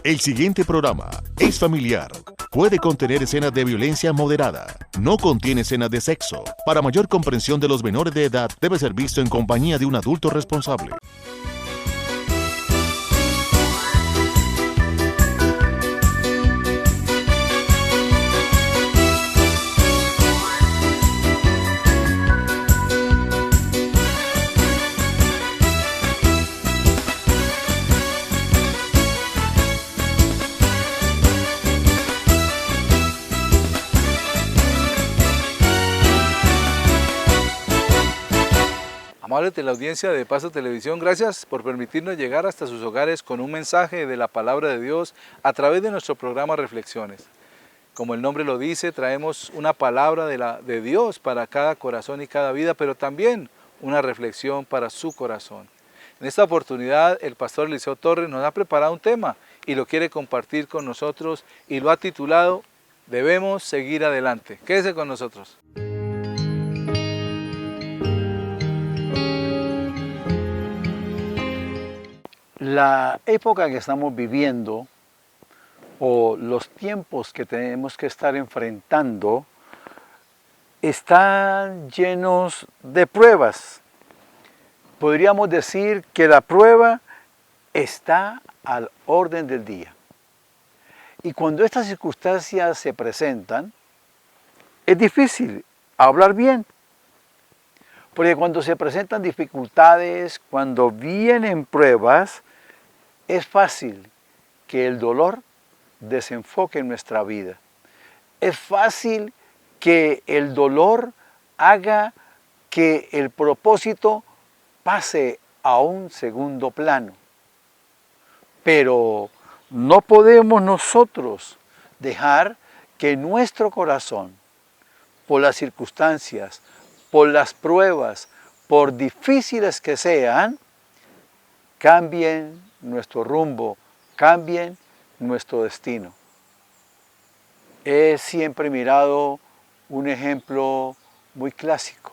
El siguiente programa es familiar. Puede contener escenas de violencia moderada. No contiene escenas de sexo. Para mayor comprensión de los menores de edad, debe ser visto en compañía de un adulto responsable. Amable teleaudiencia de Paso Televisión, gracias por permitirnos llegar hasta sus hogares con un mensaje de la Palabra de Dios a través de nuestro programa Reflexiones. Como el nombre lo dice, traemos una palabra de Dios para cada corazón y cada vida, pero también una reflexión para su corazón. En esta oportunidad, el pastor Eliseo Torres nos ha preparado un tema y lo quiere compartir con nosotros y lo ha titulado Debemos seguir adelante. Quédese con nosotros. La época que estamos viviendo o los tiempos que tenemos que estar enfrentando están llenos de pruebas. Podríamos decir que la prueba está al orden del día. Y cuando estas circunstancias se presentan, es difícil hablar bien. Porque cuando se presentan dificultades, cuando vienen pruebas, es fácil que el dolor desenfoque en nuestra vida. Es fácil que el dolor haga que el propósito pase a un segundo plano. Pero no podemos nosotros dejar que nuestro corazón, por las circunstancias, por las pruebas, por difíciles que sean, cambien nuestro rumbo, cambien nuestro destino. He siempre mirado un ejemplo muy clásico.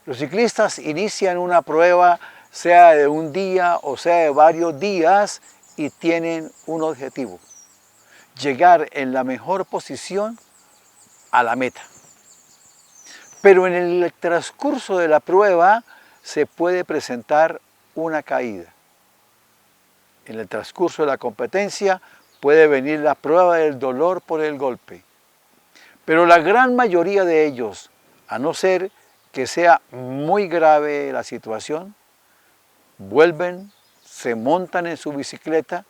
Los ciclistas inician una prueba, sea de un día o sea de varios días, y tienen un objetivo: llegar en la mejor posición a la meta. Pero en el transcurso de la prueba se puede presentar una caída. En el transcurso de la competencia puede venir la prueba del dolor por el golpe. Pero la gran mayoría de ellos, a no ser que sea muy grave la situación, vuelven, se montan en su bicicleta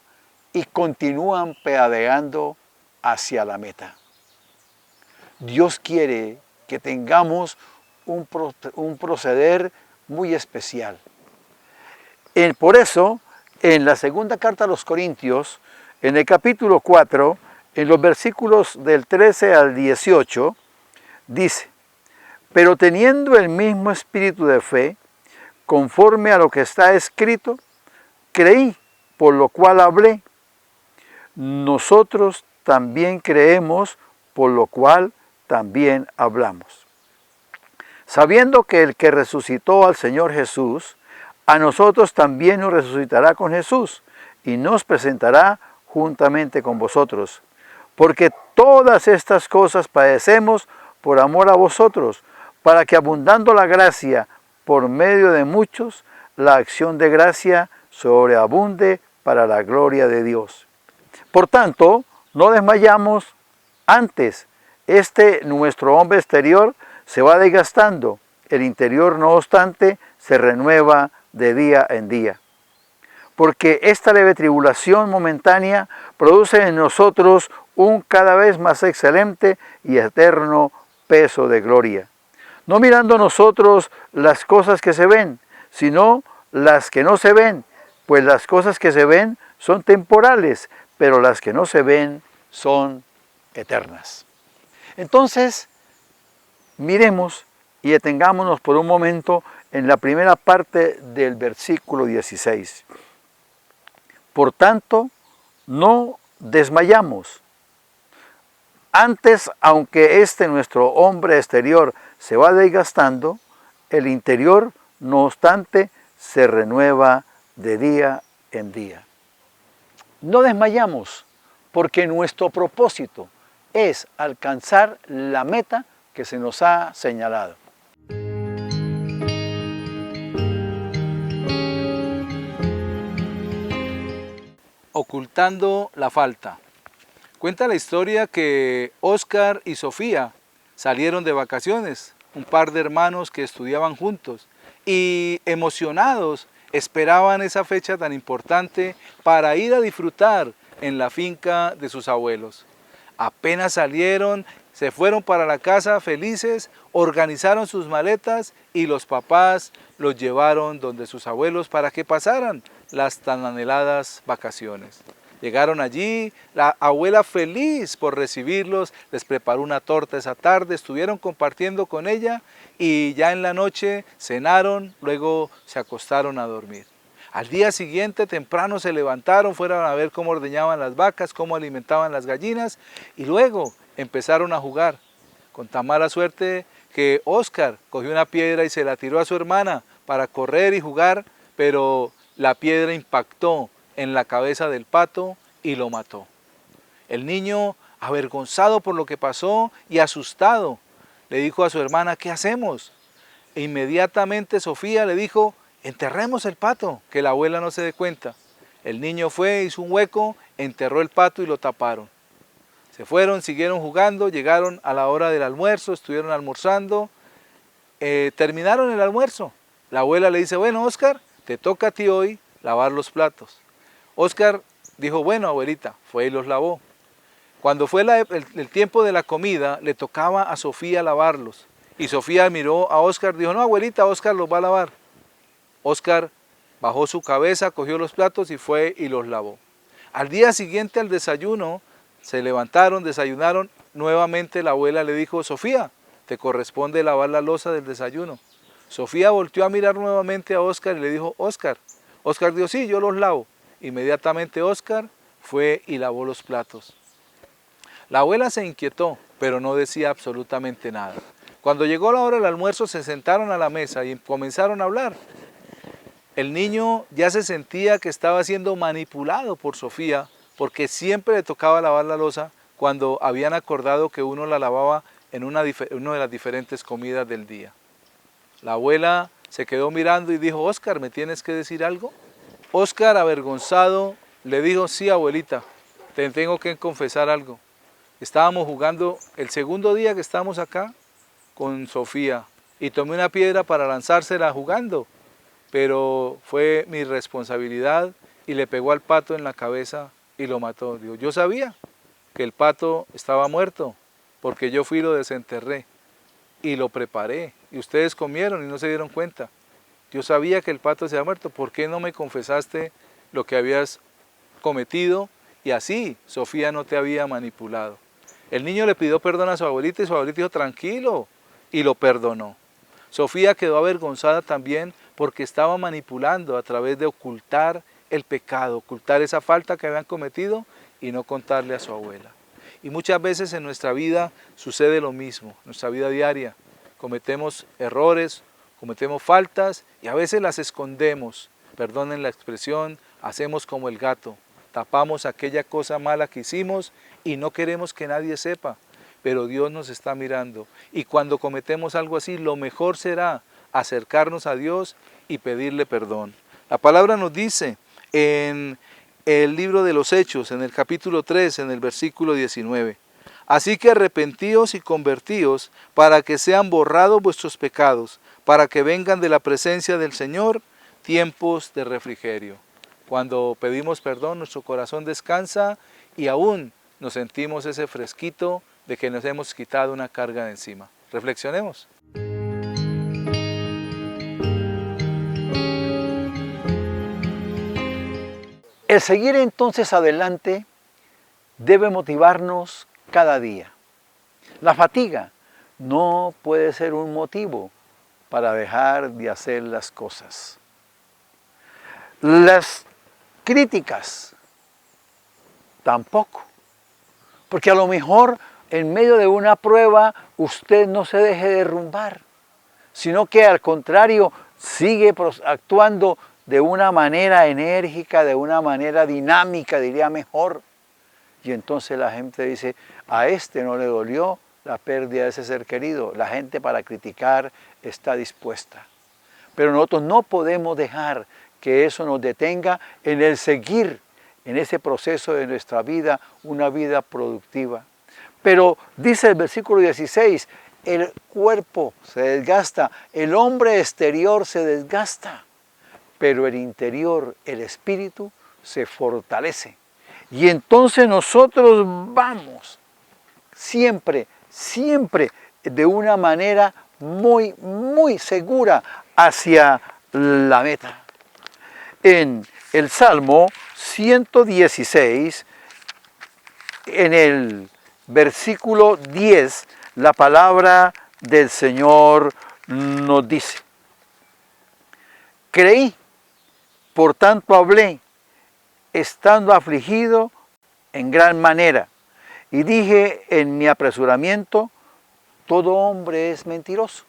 y continúan pedaleando hacia la meta. Dios quiere que tengamos un proceder muy especial. Por eso, en la segunda carta a los Corintios, en el capítulo 4, en los versículos del 13 al 18, dice: pero teniendo el mismo espíritu de fe, conforme a lo que está escrito, creí, por lo cual hablé. Nosotros también creemos, por lo cual también hablamos. Sabiendo que el que resucitó al Señor Jesús, a nosotros también nos resucitará con Jesús y nos presentará juntamente con vosotros. Porque todas estas cosas padecemos por amor a vosotros, para que abundando la gracia por medio de muchos, la acción de gracia sobreabunde para la gloria de Dios. Por tanto, no desmayamos. Antes, nuestro hombre exterior se va desgastando, el interior no obstante se renueva de día en día. Porque esta leve tribulación momentánea produce en nosotros un cada vez más excelente y eterno peso de gloria. No mirando nosotros las cosas que se ven, sino las que no se ven, pues las cosas que se ven son temporales, pero las que no se ven son eternas. Entonces, miremos y detengámonos por un momento en la primera parte del versículo 16. Por tanto, no desmayamos. Antes, aunque nuestro hombre exterior se va desgastando, el interior, no obstante, se renueva de día en día. no desmayamos, porque nuestro propósito es alcanzar la meta que se nos ha señalado. Ocultando la falta. Cuenta la historia que Óscar y Sofía salieron de vacaciones, un par de hermanos que estudiaban juntos, y emocionados esperaban esa fecha tan importante para ir a disfrutar en la finca de sus abuelos. Apenas salieron, se fueron para la casa felices, organizaron sus maletas y los papás los llevaron donde sus abuelos para que pasaran las tan anheladas vacaciones. Llegaron allí, la abuela feliz por recibirlos, les preparó una torta esa tarde, estuvieron compartiendo con ella y ya en la noche cenaron, luego se acostaron a dormir. Al día siguiente temprano se levantaron, fueron a ver cómo ordeñaban las vacas, cómo alimentaban las gallinas y luego empezaron a jugar. Con tan mala suerte que Óscar cogió una piedra y se la tiró a su hermana para correr y jugar, pero la piedra impactó en la cabeza del pato y lo mató. El niño, avergonzado por lo que pasó y asustado, le dijo a su hermana, ¿qué hacemos? E inmediatamente Sofía le dijo, enterremos el pato, que la abuela no se dé cuenta. El niño fue, hizo un hueco, enterró el pato y lo taparon. Se fueron, siguieron jugando, llegaron a la hora del almuerzo, estuvieron almorzando, terminaron el almuerzo. La abuela le dice, bueno, Óscar, te toca a ti hoy lavar los platos. Óscar dijo, bueno, abuelita, fue y los lavó. Cuando fue el tiempo de la comida, le tocaba a Sofía lavarlos. Y Sofía miró a Óscar, dijo, no, abuelita, Óscar los va a lavar. Óscar bajó su cabeza, cogió los platos y fue y los lavó. Al día siguiente al desayuno, se levantaron, desayunaron. Nuevamente la abuela le dijo, Sofía, te corresponde lavar la loza del desayuno. Sofía volteó a mirar nuevamente a Óscar y le dijo, Óscar. Óscar dijo, sí, yo los lavo. Inmediatamente Óscar fue y lavó los platos. La abuela se inquietó, pero no decía absolutamente nada. Cuando llegó la hora del almuerzo se sentaron a la mesa y comenzaron a hablar. El niño ya se sentía que estaba siendo manipulado por Sofía porque siempre le tocaba lavar la loza cuando habían acordado que uno la lavaba en una de las diferentes comidas del día. La abuela se quedó mirando y dijo, Óscar, ¿me tienes que decir algo? Óscar, avergonzado, le dijo, sí, abuelita, te tengo que confesar algo. Estábamos jugando el segundo día que estamos acá con Sofía y tomé una piedra para lanzársela jugando, pero fue mi responsabilidad y le pegó al pato en la cabeza y lo mató. Digo, yo sabía que el pato estaba muerto porque yo fui y lo desenterré y lo preparé y ustedes comieron y no se dieron cuenta. Yo sabía que el pato se había muerto, ¿por qué no me confesaste lo que habías cometido? Y así Sofía no te había manipulado. El niño le pidió perdón a su abuelita y su abuelita dijo, tranquilo, y lo perdonó. Sofía quedó avergonzada también porque estaba manipulando a través de ocultar el pecado, ocultar esa falta que habían cometido y no contarle a su abuela. Y muchas veces en nuestra vida sucede lo mismo, en nuestra vida diaria. Cometemos errores, cometemos faltas y a veces las escondemos, perdonen la expresión, hacemos como el gato, tapamos aquella cosa mala que hicimos y no queremos que nadie sepa, pero Dios nos está mirando y cuando cometemos algo así, lo mejor será acercarnos a Dios y pedirle perdón. La palabra nos dice en el libro de los Hechos, en el capítulo 3, en el versículo 19, así que arrepentíos y convertíos para que sean borrados vuestros pecados, para que vengan de la presencia del Señor tiempos de refrigerio. Cuando pedimos perdón, nuestro corazón descansa y aún nos sentimos ese fresquito de que nos hemos quitado una carga de encima. Reflexionemos. El seguir entonces adelante debe motivarnos cada día. La fatiga no puede ser un motivo para dejar de hacer las cosas. Las críticas tampoco, porque a lo mejor en medio de una prueba usted no se deje derrumbar, sino que al contrario sigue actuando de una manera enérgica, de una manera dinámica, diría mejor. Y entonces la gente dice, a este no le dolió la pérdida de ese ser querido. La gente para criticar está dispuesta. Pero nosotros no podemos dejar que eso nos detenga en el seguir en ese proceso de nuestra vida, una vida productiva. Pero dice el versículo 16, el cuerpo se desgasta, el hombre exterior se desgasta, pero el interior, el espíritu, se fortalece. Y entonces nosotros vamos siempre, siempre de una manera muy, muy segura hacia la meta. En el Salmo 116, en el versículo 10, la palabra del Señor nos dice, creí, por tanto hablé, estando afligido en gran manera, y dije en mi apresuramiento, todo hombre es mentiroso.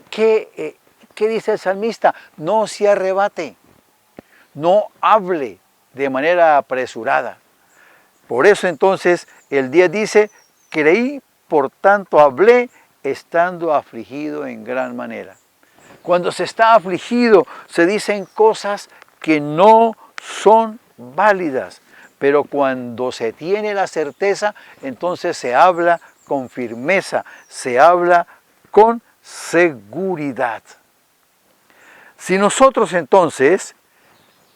¿Qué dice el salmista? No se arrebate, no hable de manera apresurada. Por eso entonces el 10 dice, creí, por tanto hablé, estando afligido en gran manera. Cuando se está afligido se dicen cosas que no son válidas, pero cuando se tiene la certeza, entonces se habla con firmeza, se habla con seguridad. Si nosotros entonces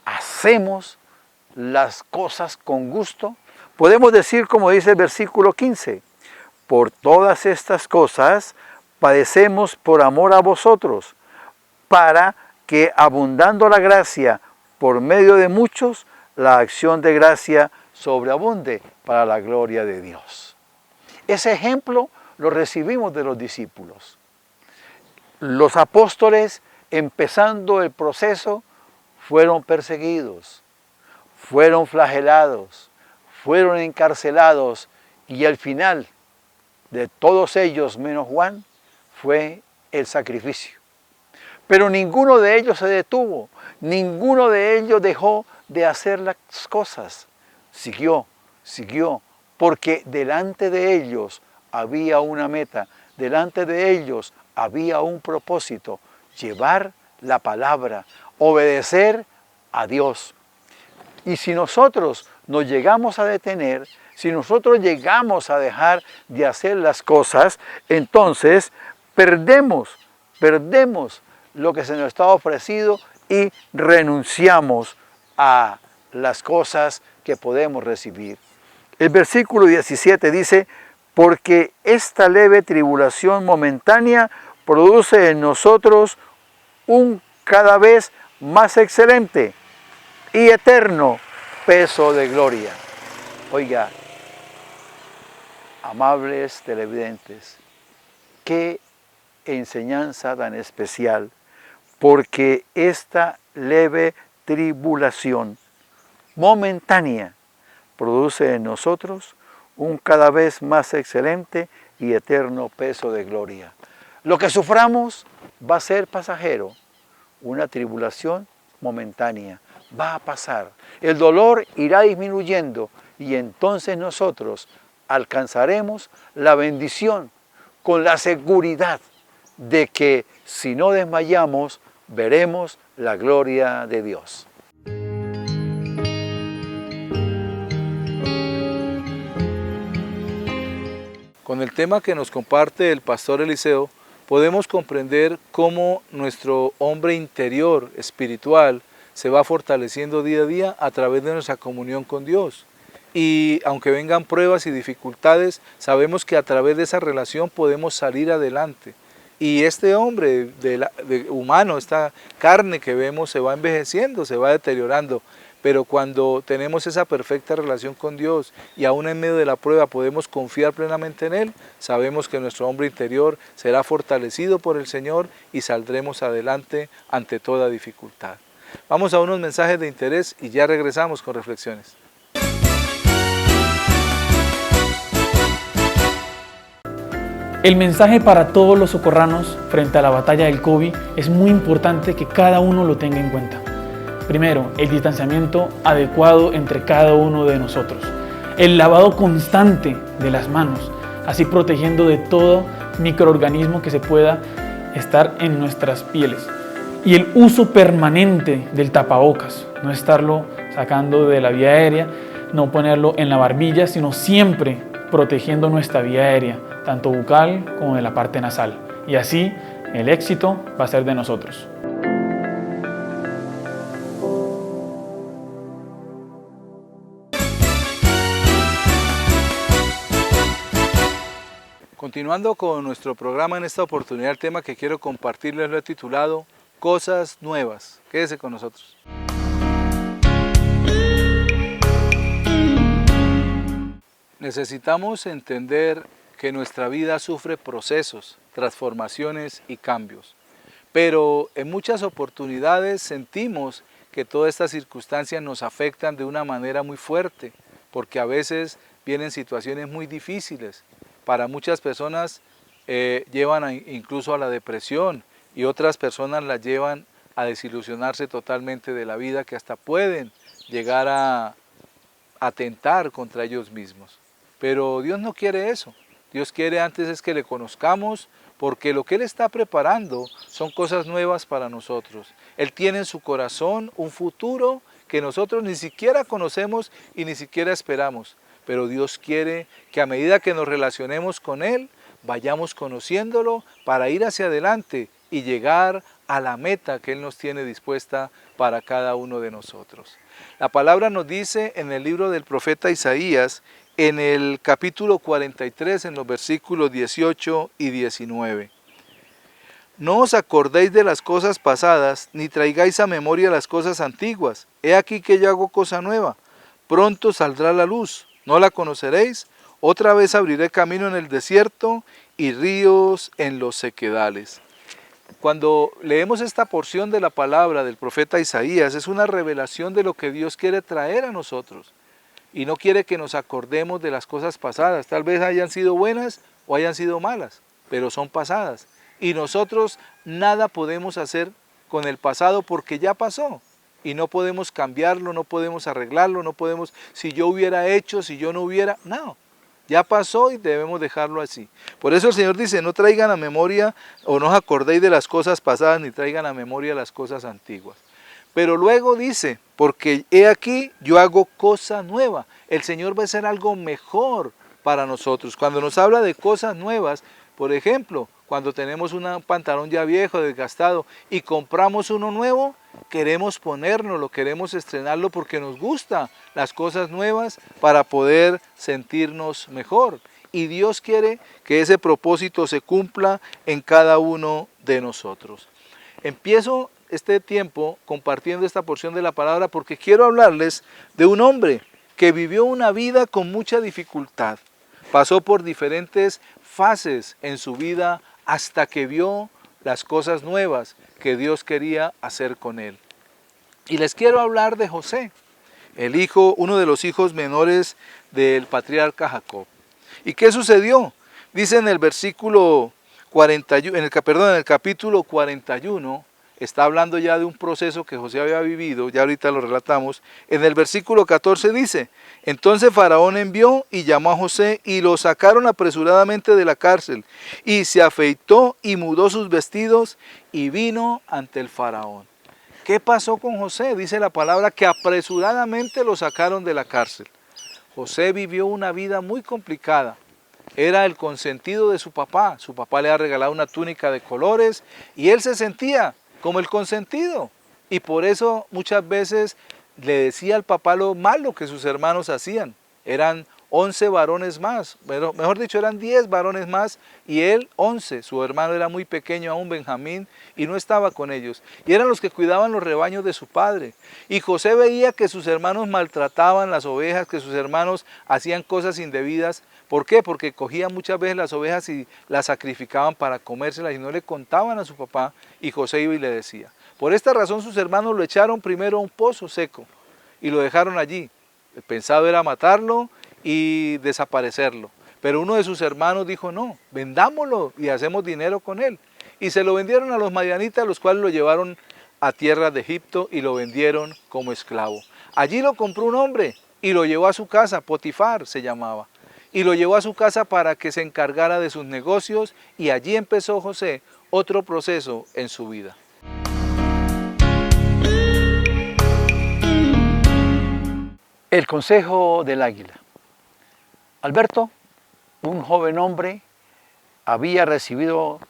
hacemos las cosas con gusto, podemos decir como dice el versículo 15, por todas estas cosas padecemos por amor a vosotros, para que abundando la gracia por medio de muchos, la acción de gracia sobreabunde para la gloria de Dios. Ese ejemplo lo recibimos de los discípulos. Los apóstoles, empezando el proceso, fueron perseguidos, fueron flagelados, fueron encarcelados y al final de todos ellos, menos Juan, fue el sacrificio. Pero ninguno de ellos se detuvo, ninguno de ellos dejó de hacer las cosas. Siguió, porque delante de ellos había una meta, delante de ellos había un propósito, llevar la palabra, obedecer a Dios. Y si nosotros nos llegamos a detener, si nosotros llegamos a dejar de hacer las cosas, entonces perdemos lo que se nos está ofrecido y renunciamos a las cosas que podemos recibir. El versículo 17 dice, porque esta leve tribulación momentánea produce en nosotros un cada vez más excelente y eterno peso de gloria. Oiga, amables televidentes, qué enseñanza tan especial, porque esta leve tribulación momentánea produce en nosotros un cada vez más excelente y eterno peso de gloria. Lo que suframos va a ser pasajero, una tribulación momentánea, va a pasar. El dolor irá disminuyendo y entonces nosotros alcanzaremos la bendición con la seguridad de que si no desmayamos, veremos la gloria de Dios. Con el tema que nos comparte el pastor Eliseo, podemos comprender cómo nuestro hombre interior espiritual se va fortaleciendo día a día a través de nuestra comunión con Dios. Y aunque vengan pruebas y dificultades, sabemos que a través de esa relación podemos salir adelante. Y este hombre humano, esta carne que vemos, se va envejeciendo, se va deteriorando. Pero cuando tenemos esa perfecta relación con Dios y aún en medio de la prueba podemos confiar plenamente en Él, sabemos que nuestro hombre interior será fortalecido por el Señor y saldremos adelante ante toda dificultad. Vamos a unos mensajes de interés y ya regresamos con reflexiones. El mensaje para todos los socorranos frente a la batalla del COVID es muy importante que cada uno lo tenga en cuenta. Primero, el distanciamiento adecuado entre cada uno de nosotros. El lavado constante de las manos, así protegiendo de todo microorganismo que se pueda estar en nuestras pieles. Y el uso permanente del tapabocas, no estarlo sacando de la vía aérea, no ponerlo en la barbilla, sino siempre protegiendo nuestra vía aérea, tanto bucal como de la parte nasal. Y así el éxito va a ser de nosotros. Continuando con nuestro programa, en esta oportunidad el tema que quiero compartirles lo he titulado Cosas Nuevas. Quédese con nosotros. Necesitamos entender que nuestra vida sufre procesos, transformaciones y cambios. Pero en muchas oportunidades sentimos que todas estas circunstancias nos afectan de una manera muy fuerte, porque a veces vienen situaciones muy difíciles. Para muchas personas llevan incluso a la depresión y otras personas las llevan a desilusionarse totalmente de la vida, que hasta pueden llegar a atentar contra ellos mismos. Pero Dios no quiere eso. Dios quiere antes es que le conozcamos, porque lo que Él está preparando son cosas nuevas para nosotros. Él tiene en su corazón un futuro que nosotros ni siquiera conocemos y ni siquiera esperamos. Pero Dios quiere que a medida que nos relacionemos con Él, vayamos conociéndolo para ir hacia adelante y llegar a la meta que Él nos tiene dispuesta para cada uno de nosotros. La palabra nos dice en el libro del profeta Isaías, en el capítulo 43, en los versículos 18 y 19. No os acordéis de las cosas pasadas, ni traigáis a memoria las cosas antiguas. He aquí que yo hago cosa nueva, pronto saldrá la luz. ¿No la conoceréis? Otra vez abriré camino en el desierto y ríos en los sequedales. Cuando leemos esta porción de la palabra del profeta Isaías, es una revelación de lo que Dios quiere traer a nosotros. Y no quiere que nos acordemos de las cosas pasadas. Tal vez hayan sido buenas o hayan sido malas, pero son pasadas. Y nosotros nada podemos hacer con el pasado porque ya pasó. Y no podemos cambiarlo, no podemos arreglarlo, no podemos, si yo hubiera hecho, si yo no hubiera, no, ya pasó y debemos dejarlo así. Por eso el Señor dice, no traigan a memoria o no os acordéis de las cosas pasadas, ni traigan a memoria las cosas antiguas. Pero luego dice, porque he aquí, yo hago cosa nueva. El Señor va a hacer algo mejor para nosotros. Cuando nos habla de cosas nuevas, por ejemplo, cuando tenemos un pantalón ya viejo, desgastado, y compramos uno nuevo, queremos ponérnoslo, queremos estrenarlo porque nos gustan las cosas nuevas para poder sentirnos mejor. Y Dios quiere que ese propósito se cumpla en cada uno de nosotros. Empiezo este tiempo compartiendo esta porción de la palabra porque quiero hablarles de un hombre que vivió una vida con mucha dificultad. Pasó por diferentes fases en su vida hasta que vio las cosas nuevas que Dios quería hacer con él. Y les quiero hablar de José, uno de los hijos menores del patriarca Jacob. ¿Y qué sucedió? Dice en el versículo 41, en el capítulo 41, está hablando ya de un proceso que José había vivido, ya ahorita lo relatamos. En el versículo 14 dice, entonces Faraón envió y llamó a José y lo sacaron apresuradamente de la cárcel. Y se afeitó y mudó sus vestidos y vino ante el Faraón. ¿Qué pasó con José? Dice la palabra que apresuradamente lo sacaron de la cárcel. José vivió una vida muy complicada. Era el consentido de su papá le había regalado una túnica de colores y él se sentía como el consentido. Y por eso muchas veces le decía al papá lo malo que sus hermanos hacían. Eran 11 varones más, mejor dicho, eran 10 varones más y él 11. Su hermano era muy pequeño aún, Benjamín, y no estaba con ellos. Y eran los que cuidaban los rebaños de su padre. Y José veía que sus hermanos maltrataban las ovejas, que sus hermanos hacían cosas indebidas. ¿Por qué? Porque cogían muchas veces las ovejas y las sacrificaban para comérselas y no le contaban a su papá, y José iba y le decía. Por esta razón sus hermanos lo echaron primero a un pozo seco y lo dejaron allí. El pensado era matarlo y desaparecerlo. Pero uno de sus hermanos dijo, no, vendámoslo y hacemos dinero con él. Y se lo vendieron a los madianitas, los cuales lo llevaron a tierra de Egipto y lo vendieron como esclavo. Allí lo compró un hombre y lo llevó a su casa, Potifar se llamaba, y lo llevó a su casa para que se encargara de sus negocios, y allí empezó José otro proceso en su vida. El consejo del águila. Alberto, un joven hombre, había recibido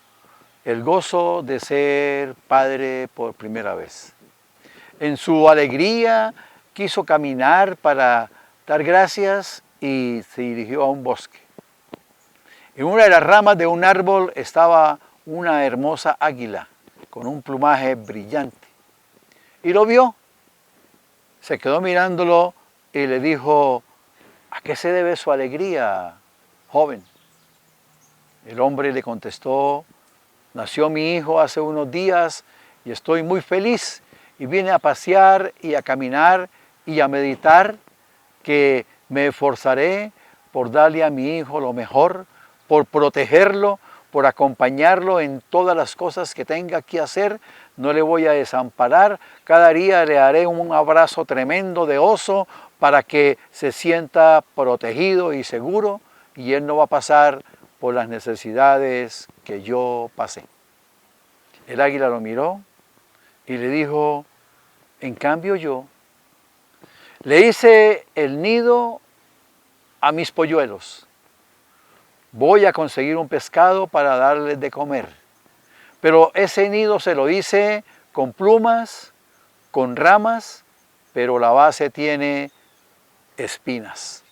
el gozo de ser padre por primera vez. En su alegría quiso caminar para dar gracias y se dirigió a un bosque. En una de las ramas de un árbol estaba una hermosa águila con un plumaje brillante. Y lo vio, se quedó mirándolo y le dijo: ¿a qué se debe su alegría, joven? El hombre le contestó: nació mi hijo hace unos días y estoy muy feliz, y vine a pasear y a caminar y a meditar que me esforzaré por darle a mi hijo lo mejor, por protegerlo, por acompañarlo en todas las cosas que tenga que hacer. No le voy a desamparar, cada día le haré un abrazo tremendo de oso para que se sienta protegido y seguro, y él no va a pasar por las necesidades que yo pasé. El águila lo miró y le dijo: en cambio yo le hice el nido a mis polluelos. Voy a conseguir un pescado para darles de comer. Pero ese nido se lo hice con plumas, con ramas, pero la base tiene espinas.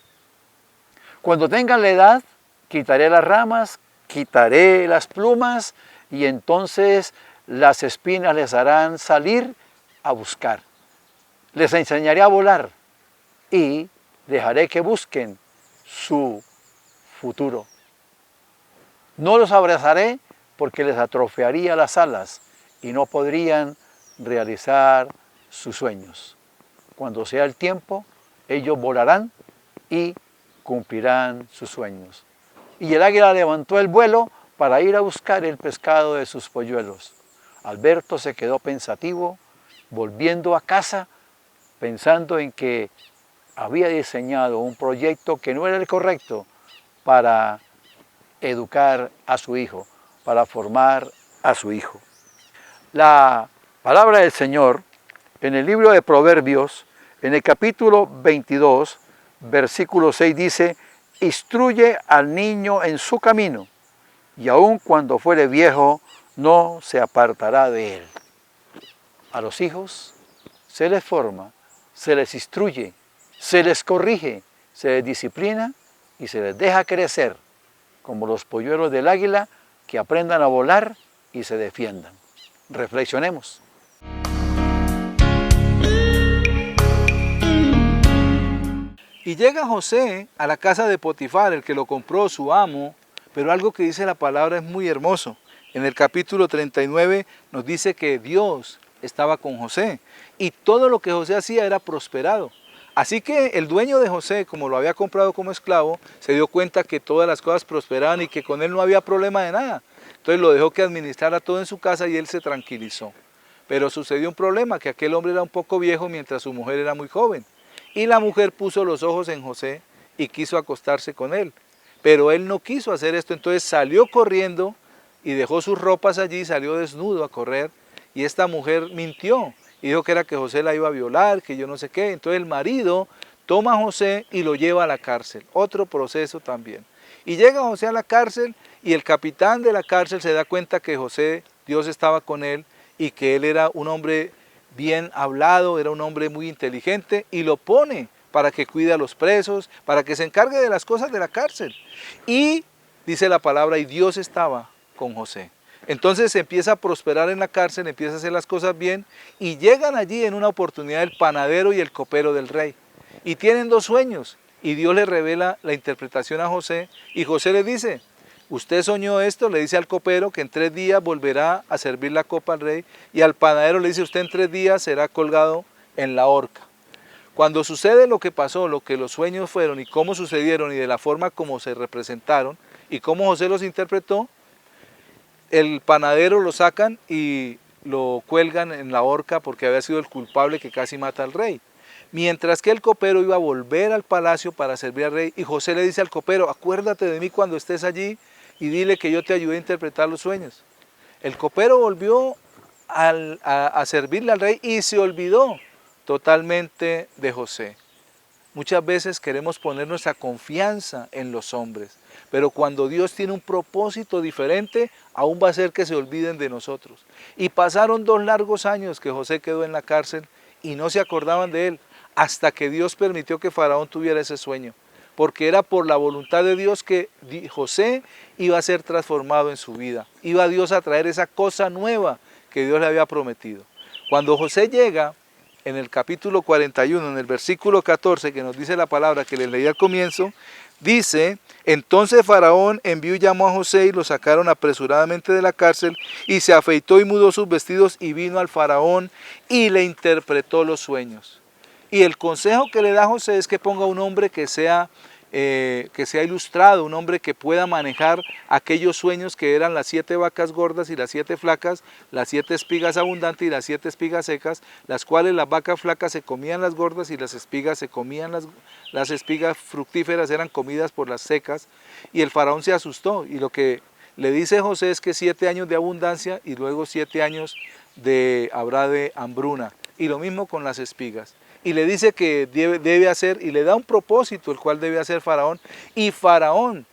Cuando tengan la edad, quitaré las ramas, quitaré las plumas, y entonces las espinas les harán salir a buscar. Les enseñaré a volar y dejaré que busquen su futuro. No los abrazaré porque les atrofiaría las alas y no podrían realizar sus sueños. Cuando sea el tiempo, ellos volarán y cumplirán sus sueños. Y el águila levantó el vuelo para ir a buscar el pescado de sus polluelos. Alberto se quedó pensativo, volviendo a casa, pensando en que había diseñado un proyecto que no era el correcto para educar a su hijo, para formar a su hijo. La palabra del Señor en el libro de Proverbios, en el capítulo 22, versículo 6 dice: instruye al niño en su camino, y aun cuando fuere viejo, no se apartará de él. A los hijos se les forma, se les instruye, se les corrige, se les disciplina y se les deja crecer, como los polluelos del águila, que aprendan a volar y se defiendan. Reflexionemos. Y llega José a la casa de Potifar, el que lo compró, su amo, pero algo que dice la palabra es muy hermoso. En el capítulo 39 nos dice que Dios estaba con José y todo lo que José hacía era prosperado. Así que el dueño de José, como lo había comprado como esclavo, se dio cuenta que todas las cosas prosperaban y que con él no había problema de nada. Entonces lo dejó que administrara todo en su casa y él se tranquilizó. Pero sucedió un problema, que aquel hombre era un poco viejo mientras su mujer era muy joven. Y la mujer puso los ojos en José y quiso acostarse con él. Pero él no quiso hacer esto, entonces salió corriendo y dejó sus ropas allí, salió desnudo a correr. Y esta mujer mintió y dijo que era que José la iba a violar, que yo no sé qué. Entonces el marido toma a José y lo lleva a la cárcel. Otro proceso también. Y llega José a la cárcel y el capitán de la cárcel se da cuenta que José, Dios estaba con él y que él era un hombre bien hablado, era un hombre muy inteligente, y lo pone para que cuide a los presos, para que se encargue de las cosas de la cárcel. Y dice la palabra, y Dios estaba con José. Entonces empieza a prosperar en la cárcel, empieza a hacer las cosas bien, y llegan allí en una oportunidad el panadero y el copero del rey. Y tienen dos sueños, y Dios le revela la interpretación a José, y José le dice: usted soñó esto, le dice al copero que en 3 días volverá a servir la copa al rey, y al panadero le dice: usted en 3 días será colgado en la horca. Cuando sucede lo que pasó, lo que los sueños fueron y cómo sucedieron y de la forma como se representaron y cómo José los interpretó, el panadero lo sacan y lo cuelgan en la horca porque había sido el culpable que casi mata al rey. Mientras que el copero iba a volver al palacio para servir al rey, y José le dice al copero, acuérdate de mí cuando estés allí y dile que yo te ayudé a interpretar los sueños. El copero volvió a servirle al rey y se olvidó totalmente de José. Muchas veces queremos poner nuestra confianza en los hombres, pero cuando Dios tiene un propósito diferente, aún va a hacer que se olviden de nosotros. Y pasaron 2 largos años que José quedó en la cárcel y no se acordaban de él, hasta que Dios permitió que Faraón tuviera ese sueño, porque era por la voluntad de Dios que José iba a ser transformado en su vida. Iba Dios a traer esa cosa nueva que Dios le había prometido. Cuando José llega, en el capítulo 41, en el versículo 14, que nos dice la palabra que les leí al comienzo, dice, entonces Faraón envió y llamó a José y lo sacaron apresuradamente de la cárcel y se afeitó y mudó sus vestidos y vino al Faraón y le interpretó los sueños. Y el consejo que le da José es que ponga un hombre que sea ilustrado, un hombre que pueda manejar aquellos sueños que eran las 7 vacas gordas y las 7 flacas, las 7 espigas abundantes y las 7 espigas secas, las cuales las vacas flacas se comían las gordas y las espigas se comían las espigas fructíferas eran comidas por las secas. Y el faraón se asustó, y lo que le dice José es que 7 años de abundancia y luego 7 años habrá de hambruna, y lo mismo con las espigas. Y le dice que debe hacer, y le da un propósito el cual debe hacer Faraón. Y Faraón,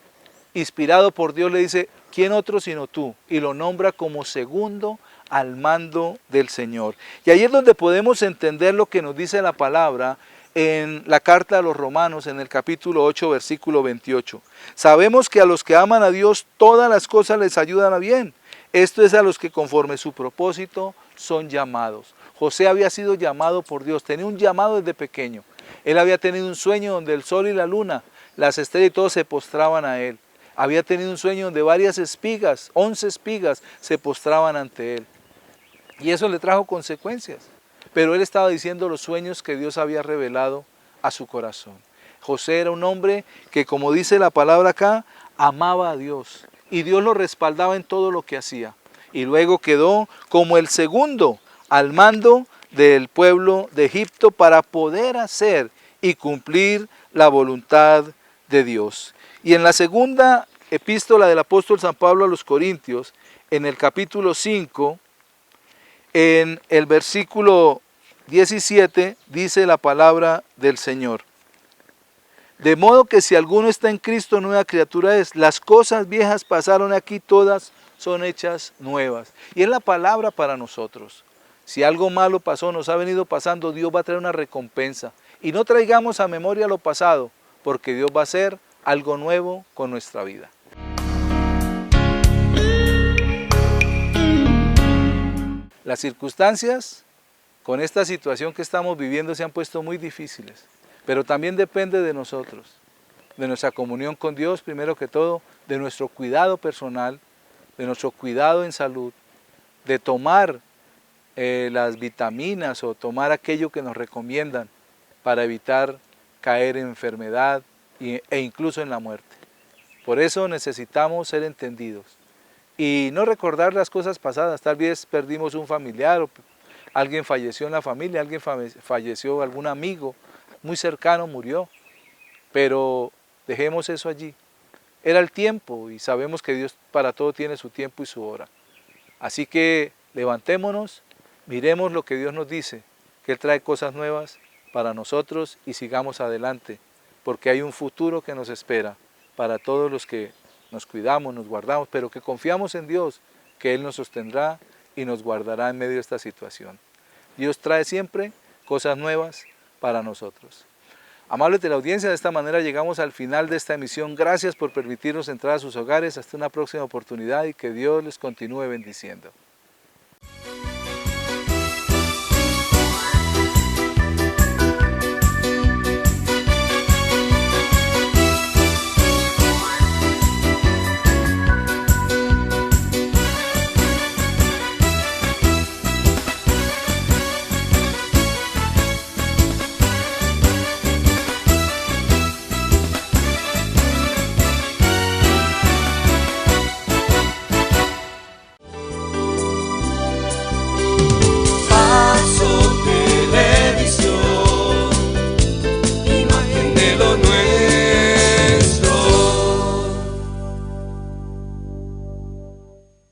inspirado por Dios, le dice, ¿quién otro sino tú? Y lo nombra como segundo al mando del Señor. Y ahí es donde podemos entender lo que nos dice la palabra en la carta a los Romanos, en el capítulo 8, versículo 28. Sabemos que a los que aman a Dios, todas las cosas les ayudan a bien. Esto es a los que conforme su propósito son llamados. José había sido llamado por Dios, tenía un llamado desde pequeño. Él había tenido un sueño donde el sol y la luna, las estrellas y todos se postraban a él. Había tenido un sueño donde varias espigas, 11 espigas, se postraban ante él. Y eso le trajo consecuencias. Pero él estaba diciendo los sueños que Dios había revelado a su corazón. José era un hombre que, como dice la palabra acá, amaba a Dios. Y Dios lo respaldaba en todo lo que hacía. Y luego quedó como el segundo al mando del pueblo de Egipto para poder hacer y cumplir la voluntad de Dios. Y en la segunda epístola del apóstol San Pablo a los Corintios, en el capítulo 5, en el versículo 17, dice la palabra del Señor. De modo que si alguno está en Cristo, nueva criatura es. Las cosas viejas pasaron aquí, todas son hechas nuevas. Y es la palabra para nosotros. Si algo malo pasó, nos ha venido pasando, Dios va a traer una recompensa. Y no traigamos a memoria lo pasado, porque Dios va a hacer algo nuevo con nuestra vida. Las circunstancias con esta situación que estamos viviendo se han puesto muy difíciles, pero también depende de nosotros, de nuestra comunión con Dios, primero que todo, de nuestro cuidado personal, de nuestro cuidado en salud, de tomar las vitaminas o tomar aquello que nos recomiendan para evitar caer en enfermedad e incluso en la muerte. Por eso necesitamos ser entendidos y no recordar las cosas pasadas. Tal vez perdimos un familiar o alguien falleció en la familia, alguien falleció, algún amigo muy cercano murió, pero dejemos eso allí. Era el tiempo y sabemos que Dios para todo tiene su tiempo y su hora. Así que levantémonos, miremos lo que Dios nos dice, que Él trae cosas nuevas para nosotros y sigamos adelante, porque hay un futuro que nos espera para todos los que nos cuidamos, nos guardamos, pero que confiamos en Dios, que Él nos sostendrá y nos guardará en medio de esta situación. Dios trae siempre cosas nuevas para nosotros. Amables de la audiencia, de esta manera llegamos al final de esta emisión. Gracias por permitirnos entrar a sus hogares. Hasta una próxima oportunidad y que Dios les continúe bendiciendo.